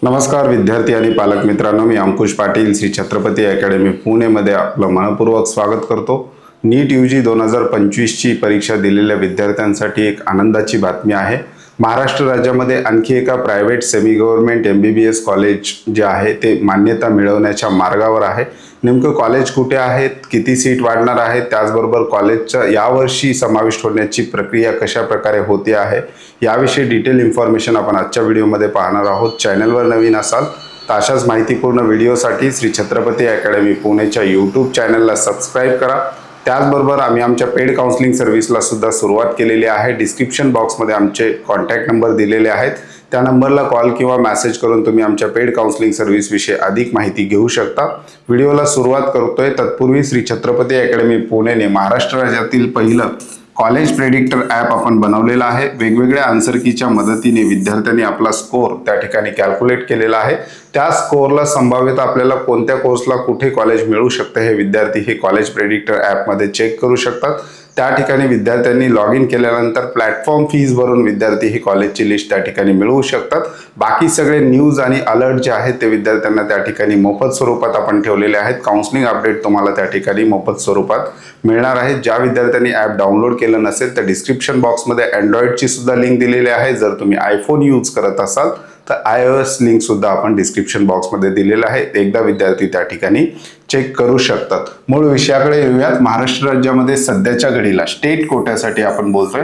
नमस्कार विद्यार्थी आणि पालक मित्रांनो, मी अंकुश पाटील श्री छत्रपती अकॅडमी पुणे मध्ये आपलं मनपूर्वक स्वागत करतो। नीट यूजी 2025 ची परीक्षा दिलेल्या विद्यार्थ्यांसाठी एक आनंदाची बातमी आहे। महाराष्ट्र राज्यामध्ये आणखी एका private semi government MBBS college जे आहे ते मान्यता मिळवण्याच्या मार्गावर आहे। नेमकं कॉलेज कुठे आहे, किती सीट वाढणार आहे, त्याचबरोबर कॉलेजच्या यावर्षी समाविष्ट होण्याची प्रक्रिया कशा प्रकारे होते आहे याविषयी डिटेल इन्फॉर्मेशन आपण आजच्या व्हिडिओमध्ये पाहणार आहोत। चॅनलवर नवीन असाल तर अशाच माहितीपूर्ण व्हिडिओसाठी श्री छत्रपती अकॅडमी पुणेच्या YouTube चॅनलला सबस्क्राइब करा। त्याचबरोबर आम्ही आमच्या पेड काउन्सिलिंग सर्व्हिसला सुद्धा सुरुवात केलेली आहे। डिस्क्रिप्शन बॉक्समध्ये आमचे कॉन्टॅक्ट नंबर दिलेले आहेत, त्या नंबरला कॉल किंवा मेसेज करून तुम्ही आमच्या पेड काउन्सिलिंग सर्व्हिस विषयी अधिक माहिती घेऊ शकता। व्हिडिओला सुरुवात करतोय तत्पूर्वी श्री छत्रपती अकॅडमी पुणेने महाराष्ट्र राज्यातील पहिलं कॉलेज प्रेडिक्टर ॲप आपण बनवलेला आहे। वेगवेगळ्या आन्सर कीच्या मदतीने विद्यार्थ्यांनी आपला स्कोर त्या ठिकाणी कॅल्क्युलेट केलेला आहे। त्या स्कोरला संभाव्यता आपल्याला कोणत्या कोर्सला कुठे कॉलेज मिळू शकते हे विद्यार्थी हे कॉलेज प्रेडिक्टर ॲप मध्ये चेक करू शकतात। त्या ठिकाणी विद्यार्थ्यांनी लॉग इन केल्यानंतर प्लॅटफॉर्म फीज भरून विद्यार्थी ही कॉलेजची लिस्ट त्या ठिकाणी मिळवू शकतात। बाकी सगळे न्यूज आणि अलर्ट जे आहेत ते विद्यार्थ्यांना त्या ठिकाणी मोफत स्वरूपात आपण ठेवलेले आहेत। काउन्सिलिंग अपडेट तुम्हाला त्या ठिकाणी मोफत स्वरूपात मिळणार आहे। ज्या विद्यार्थ्यांनी ॲप डाउनलोड केलं नसेल तर डिस्क्रिप्शन बॉक्समध्ये अँड्रॉइडची सुद्धा लिंक दिलेली आहे। जर तुम्ही आयफोन यूज करत असाल तर iOS लिंक सुद्धा आपण डिस्क्रिप्शन बॉक्समध्ये दिलेला आहे, एकदा विद्यार्थी त्या ठिकाणी चेक करू शकतात। मूळ विषयाकडे येऊयात। महाराष्ट्र राज्यामध्ये सध्याच्या घडीला स्टेट कोट्यासाठी आपण बोलतोय।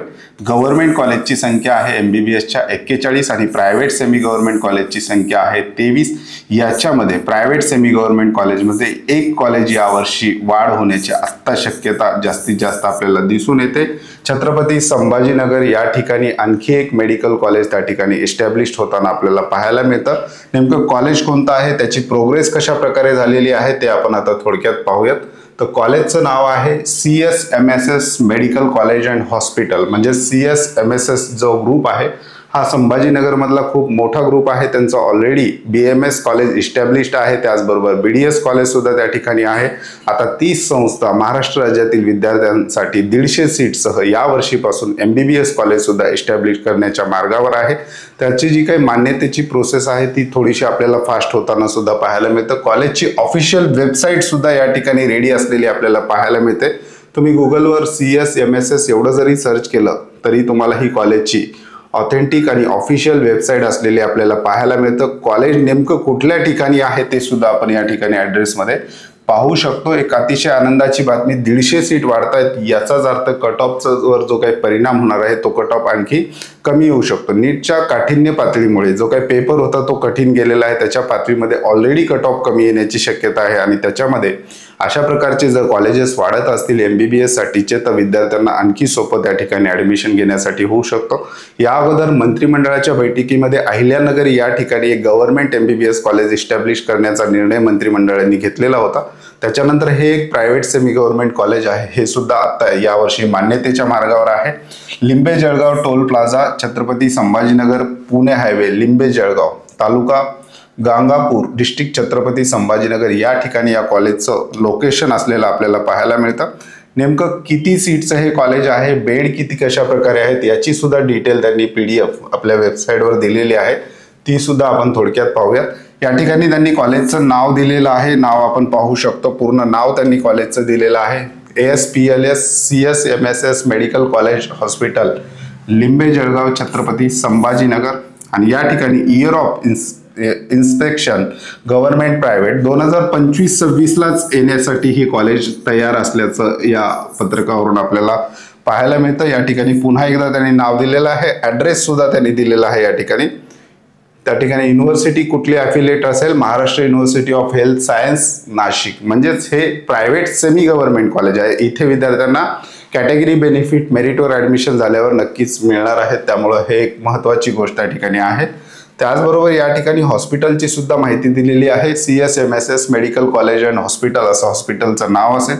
गव्हर्नमेंट कॉलेजची संख्या आहे MBBSच्या 41 आणि प्रायव्हेट सेमी गव्हर्नमेंट कॉलेजची संख्या आहे 23। याच्यामध्ये प्रायव्हेट सेमी गव्हर्नमेंट कॉलेजमध्ये एक कॉलेज यावर्षी वाढ होण्याची आता शक्यता जास्तीत जास्त आपल्याला दिसून येते। छत्रपती संभाजीनगर या ठिकाणी आणखी एक मेडिकल कॉलेज त्या ठिकाणी एस्टॅब्लिश होताना आपल्याला पाहायला मिळतं। नेमकं कॉलेज कोणतं आहे, त्याची प्रोग्रेस कशा प्रकारे झालेली आहे ते आपण आता थोडक्यात पाहूयात। तर कॉलेजचं नाव आहे CSMSS medical college and hospital, म्हणजे CSMSS जो ग्रुप आहे हा संभाजीनगर मधला खूप मोठा ग्रुप आहे। त्यांचं ऑलरेडी BMS कॉलेज इस्टॅब्लिश्ड आहे, त्याचबरोबर BDS कॉलेज सुद्धा त्या ठिकाणी आहे। आता 30 संस्था महाराष्ट्र राज्यातील विद्यार्थ्यांसाठी 150 सीटसह या वर्षीपासून MBBS कॉलेज सुद्धा इस्टॅब्लिश करण्याच्या मार्गावर आहे। त्याची जी काही मान्यतेची प्रोसेस आहे ती थोडीशी आपल्याला फास्ट होताना सुद्धा पाहायला मिळतं। कॉलेजची ऑफिशियल वेबसाईट सुद्धा या ठिकाणी रेडी असलेली आपल्याला पाहायला मिळते। तुम्ही गुगलवर CSMSS एवढं जरी सर्च केलं तरी तुम्हाला ही कॉलेजची ऑथेंटिक आणि ऑफिशियल वेबसाईट असलेली आपल्याला पाहायला मिळतं। कॉलेज नेमकं कुठल्या ठिकाणी आहे ते सुद्धा आपण या ठिकाणी ॲड्रेस मध्ये पाहू शकतो। एक अतिशय आनंदाची बातमी, 150 सीट वाढतायत, याचाच अर्थ कट ऑफचा वर जो काही परिणाम होणार आहे तो कट ऑफ आणखी कमी होऊ शकतो। नीटच्या काठिण्य पातळीमुळे जो काही पेपर होता तो कठीण गेलेला आहे, त्याच्या पातळीमध्ये ऑलरेडी कट ऑफ कमी येण्याची शक्यता आहे आणि त्याच्यामध्ये अशा प्रकारचे जर कॉलेजेस वाढत असतील MBBS साठीचे तर विद्यार्थ्यांना आणखी सोपं त्या ठिकाणी ॲडमिशन घेण्यासाठी होऊ शकतं। या अगोदर मंत्रिमंडळाच्या बैठकीमध्ये अहिल्यानगर या ठिकाणी एक गव्हर्नमेंट MBBS कॉलेज इस्टॅब्लिश करण्याचा निर्णय मंत्रिमंडळाने घेतलेला होता। त्याच्यानंतर हे एक प्रायव्हेट सेमी गव्हर्नमेंट कॉलेज आहे, हे सुद्धा आता यावर्षी मान्यतेच्या मार्गावर आहे। Limbe Jalgaon toll plaza, Chhatrapati Sambhajinagar Pune highway, Limbe Jalgaon, taluka Gangapur, district Chhatrapati Sambhajinagar या ठिकाणी या कॉलेजचं लोकेशन असलेलं आपल्याला पाहायला मिळतं। नेमकं किती सीटचं हे कॉलेज आहे, बेड किती कशा प्रकारे आहेत याची सुद्धा डिटेल त्यांनी PDF आपल्या वेबसाईटवर दिलेली आहे, ती सुद्धा आपण थोडक्यात पाहूयात। या ठिकाणी त्यांनी कॉलेजचं नाव दिलेलं आहे, नाव आपण पाहू शकतो। पूर्ण नाव त्यांनी कॉलेजचं दिलेलं आहे ASPLS CSMSS medical college hospital, Limbe Jalgaon, Chhatrapati Sambhajinagar. आणि या ठिकाणी year of inspection government private 2025-26 लाच येण्यासाठी ही कॉलेज तयार असल्याचं या पत्रकावरून आपल्याला पाहायला मिळतं। या ठिकाणी पुन्हा एकदा त्यांनी नाव दिलेलं आहे, ॲड्रेस सुद्धा त्यांनी दिलेला आहे। या ठिकाणी त्या ठिकाणी युनिव्हर्सिटी कुठली ॲफिलिएट असेल, Maharashtra university of health science Nashik, म्हणजेच हे प्रायव्हेट सेमी गव्हर्नमेंट कॉलेज आहे। इथे विद्यार्थ्यांना कॅटेगरी बेनिफिट मेरिटवर ॲडमिशन झाल्यावर नक्कीच मिळणार आहेत, त्यामुळे हे एक महत्त्वाची गोष्ट त्या ठिकाणी आहे। त्याचबरोबर या ठिकाणी हॉस्पिटलची सुद्धा माहिती दिलेली आहे, CSMSS medical college and hospital असं हॉस्पिटलचं नाव असेल।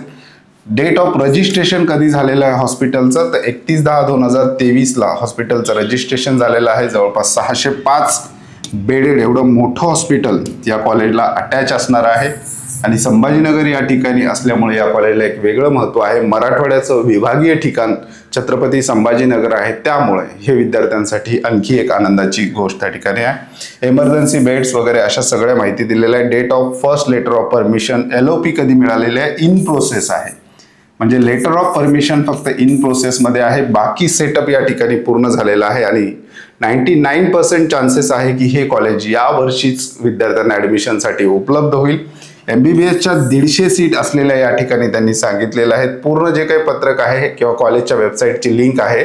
डेट ऑफ रजिस्ट्रेशन कधी झालेलं आहे हॉस्पिटलचं तर 31/10/2023 ला हॉस्पिटलचं रजिस्ट्रेशन झालेलं आहे। जवळपास 605 बेडेड एवढं मोठं हॉस्पिटल या कॉलेजला अटॅच असणार आहे। आणि संभाजीनगर या ठिकाणी असल्यामुळे या कॉलेजला एक वेगळं महत्त्व आहे. मराठवाड्याचं विभागीय ठिकाण छत्रपती संभाजीनगर आहे, त्यामुळे हे विद्यार्थ्यांसाठी आणखी एक आनंदाची गोष्ट त्या ठिकाणी आहे. इमर्जन्सी बेड्स वगैरे अशा सगळ्या माहिती दिलेल्या आहे. Date of first letter of permission LOP कधी मिळालेले आहे, इन प्रोसेस आहे. म्हणजे लेटर ऑफ परमिशन फक्त इन प्रोसेसमध्ये आहे, बाकी सेटअप या ठिकाणी पूर्ण झालेला आहे. आणि 99% चान्सेस आहे की हे कॉलेज या वर्षीच विद्यार्थ्यांना ॲडमिशनसाठी उपलब्ध होईल. MBBSच्या 150 सीट असलेल्या या ठिकाणी त्यांनी सांगितलेलं आहे. पूर्ण जे काही पत्रक आहे किंवा कॉलेजच्या वेबसाईटची लिंक आहे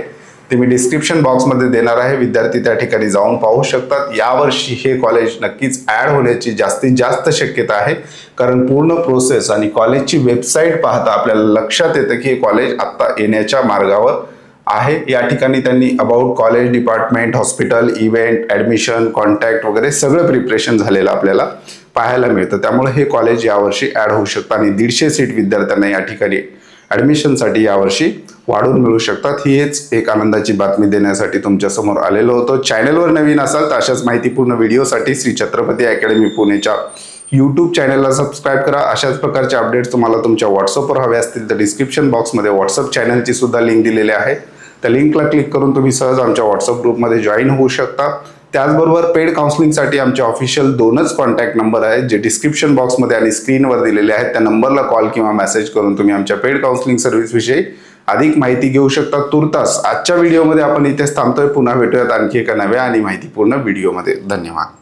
ते मी डिस्क्रिप्शन बॉक्समध्ये देणार आहे. विद्यार्थी त्या ठिकाणी जाऊन पाहू शकतात. यावर्षी हे कॉलेज नक्कीच ॲड होण्याची जास्तीत जास्त शक्यता आहे, कारण पूर्ण प्रोसेस आणि कॉलेजची वेबसाईट पाहता आपल्याला लक्षात येतं की हे कॉलेज आत्ता येण्याच्या मार्गावर आहे. या ठिकाणी त्यांनी about college, department, hospital, event, admission, contact वगैरे सगळं प्रिपरेशन झालेलं आपल्याला पाहायला मिळतं. त्यामुळे हे कॉलेज यावर्षी ॲड होऊ शकतं आणि 150 सीट विद्यार्थ्यांना या ठिकाणी ॲडमिशनसाठी यावर्षी वाढून मिळू शकतात. हीच एक आनंदाची बातमी देण्यासाठी तुमच्यासमोर आलेलो होतो. चॅनलवर नवीन असाल तर अशाच माहितीपूर्ण व्हिडिओसाठी श्री छत्रपती अकॅडमी पुणेच्या YouTube चॅनलला सबस्क्राईब करा. अशाच प्रकारचे अपडेट्स तुम्हाला तुमच्या व्हॉट्सअपवर हवे असतील तर डिस्क्रिप्शन बॉक्समध्ये व्हॉट्सअप चॅनलची सुद्धा लिंक दिलेली आहे. त्या लिंकला क्लिक करून तुम्ही सहज आमच्या व्हॉट्सअप ग्रुपमध्ये जॉईन होऊ शकता. त्याचबरोबर पेड काउन्सिलिंगसाठी आमचे ऑफिशियल 2च कॉन्टॅक्ट नंबर आहेत, जे डिस्क्रिप्शन बॉक्समध्ये आणि स्क्रीनवर दिलेले आहेत. त्या नंबरला कॉल किंवा मेसेज करून तुम्ही आमच्या पेड काउन्सिलिंग सर्व्हिसविषयी अधिक माहिती घेऊ शकता. तुर्तास आजच्या व्हिडिओमध्ये आपण इथेच थांबतोय. पुन्हा भेटूयात आणखी एका नव्या आणि माहितीपूर्ण व्हिडिओमध्ये. धन्यवाद.